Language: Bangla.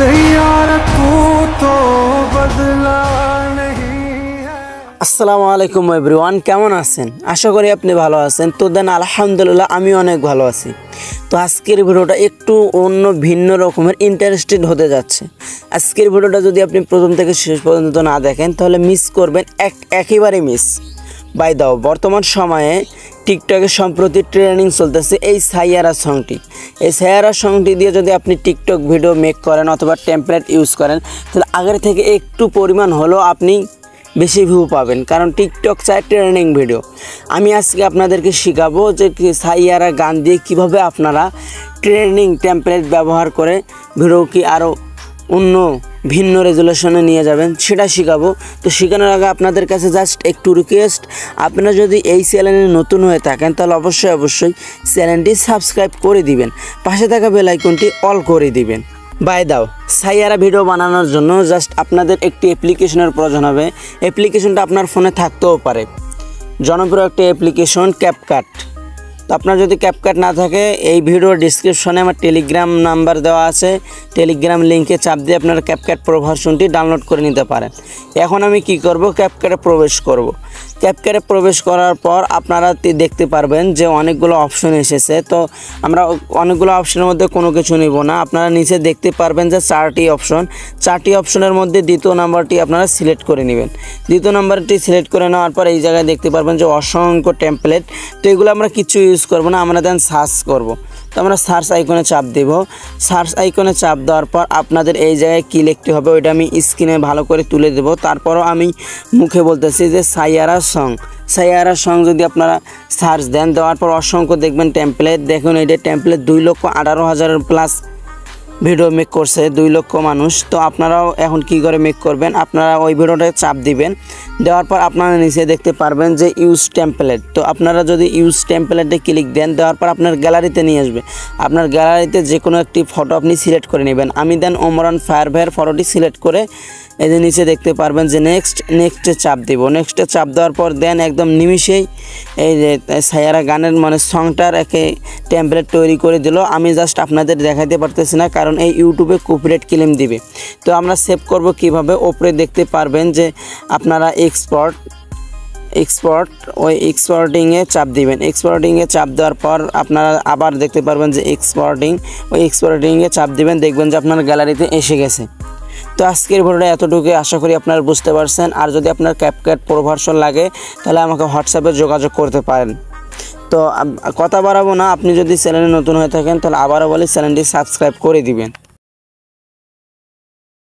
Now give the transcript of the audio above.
सैयारा तू तो बदला नहीं है। আসসালামু আলাইকুম এভরিওয়ান, কেমন আছেন? আশা করি আপনি ভালো আছেন। তো দেন আলহামদুলিল্লাহ আমি অনেক ভালো আছি। তো আজকের ভিডিওটা একটু অন্য ভিন্ন রকমের ইন্টারেস্টেড হতে যাচ্ছে। আজকের ভিডিওটা যদি আপনি প্রথম থেকে শেষ পর্যন্ত না দেখেন তাহলে মিস করবেন, একেবারে মিস। বাই দাও, বর্তমান সময়ে টিকটকে সম্প্রতি ট্রেন্ডিং চলতেছে এই সাইয়ারা সংটি। এই সাইয়ারা সংটি দিয়ে যদি আপনি টিকটক ভিডিও মেক করেন অথবা টেমপ্লেট ইউজ করেন তাহলে আগের থেকে একটু পরিমাণ হলেও আপনি বেশি ভিউ পাবেন, কারণ টিকটক চায় ট্রেন্ডিং ভিডিও। আমি আজকে আপনাদেরকে শেখাবো যে সাইয়ারা গান দিয়ে কীভাবে আপনারা ট্রেন্ডিং টেমপ্লেট ব্যবহার করে ভিডিও কি আরও অন্য ভিন্ন রেজুলেশনে নিয়ে যাবেন সেটা শেখাবো। তো শেখানোর আগে আপনাদের কাছে জাস্ট একটু রিকোয়েস্ট, আপনারা যদি এই চ্যানেলে নতুন হয়ে থাকেন তাহলে অবশ্যই চ্যানেলটি সাবস্ক্রাইব করে দিবেন, পাশে থাকা বেল আইকনটি অল করে দিবেন। বাই দাও, সাইয়ারা ভিডিও বানানোর জন্য জাস্ট আপনাদের একটি অ্যাপ্লিকেশনের প্রয়োজন হবে। অ্যাপ্লিকেশনটা আপনার ফোনে থাকতেও পারে, জনপ্রিয় একটি অ্যাপ্লিকেশন ক্যাপকাট। তো আপনার যদি ক্যাপকাট না থাকে এই ভিডিওর ডিসক্রিপশনে আমার টেলিগ্রাম নাম্বার দেওয়া আছে, টেলিগ্রাম লিঙ্কে চাপ দিয়ে আপনারা ক্যাপকাট প্রো ভার্সনটি ডাউনলোড করে নিতে পারেন। এখন আমি কি করব, ক্যাপকাটে প্রবেশ করব। ক্যাপকাটে প্রবেশ করার পর আপনারা দেখতে পারবেন যে অনেকগুলো অপশন এসেছে। তো আমরা অনেকগুলো অপশনের মধ্যে কোনো কিছু নিব না, আপনারা নিচে দেখতে পারবেন যে চারটি অপশনের মধ্যে দ্বিতীয় নাম্বারটি আপনারা সিলেক্ট করে নেবেন। দ্বিতীয় নাম্বারটি সিলেক্ট করে নেওয়ার পর এই জায়গায় দেখতে পারবেন যে অসংখ্য টেমপ্লেট। তো এগুলো আমরা কিছু ইউজ করব না, আমরা দেন সার্চ করব। তো আমরা সার্চ আইকনে চাপ দেব। সার্চ আইকনে চাপ দেওয়ার পর আপনাদের এই জায়গায় কী লিখতে হবে ওইটা আমি স্ক্রিনে ভালো করে তুলে দেব। তারপরও আমি মুখে বলতেছি যে সাইয়ারা সং যদি আপনারা সার্চ দেন, দেওয়ার পর অসংখ্য দেখবেন টেমপ্লেট। দেখুন এইটা টেমপ্লেট 2,18,000 প্লাস ভিডিও মেক করছে, 2 লক্ষ মানুষ। তো আপনারাও এখন কি করে মেক করবেন, আপনারা ওই ভিডিওটা চাপ দিবেন। দেওয়ার পর আপনারা নিচে দেখতে পারবেন যে ইউজ টেমপ্লেট। তো আপনারা যদি ইউজ টেমপ্লেটে ক্লিক দেন, দেওয়ার পর আপনার গ্যালারিতে নিয়ে আসবে। আপনার গ্যালারিতে যে কোনো একটি ফটো আপনি সিলেক্ট করে নেবেন। আমি দেন ওমরান ফায়ার ভাইয়ের ফটোটি সিলেক্ট করে এই যে নিচে দেখতে পারবেন যে নেক্সটে চাপ দিব। নেক্সটে চাপ দেওয়ার পর দেন একদম নিমিষেই এই যে সাইয়ারা গানের মানে সংটার একে টেমপ্লেট তৈরি করে দিল। আমি জাস্ট আপনাদের দেখাতে পারতেছি না কারণ এই ইউটিউবে কপিরাইট ক্লেম দিবে। তো আমরা সেভ করব কিভাবে, ওপরে দেখতে পারবেন যে আপনারা এক্সপোর্ট ওই এক্সপোর্টিংয়ে চাপ দিবেন। এক্সপোর্টিংয়ে চাপ দেওয়ার পর আপনারা আবার দেখতে পারবেন যে ওই এক্সপোর্টিংয়ে চাপ দিবেন, দেখবেন যে আপনার গ্যালারিতে এসে গেছে। তো আজকের ভিডিওটা এতটুকু, আশা করি আপনারা বুঝতে পারছেন। আর যদি আপনার ক্যাপকাট প্রো ভার্সন লাগে তাহলে আমাকে হোয়াটসঅ্যাপে যোগাযোগ করতে পারেন। তো কথা বাড়াবো না, আপনি যদি চ্যানেলে নতুন হয়ে থাকেন তাহলে আবারও বলি চ্যানেলটি সাবস্ক্রাইব করে দিবেন।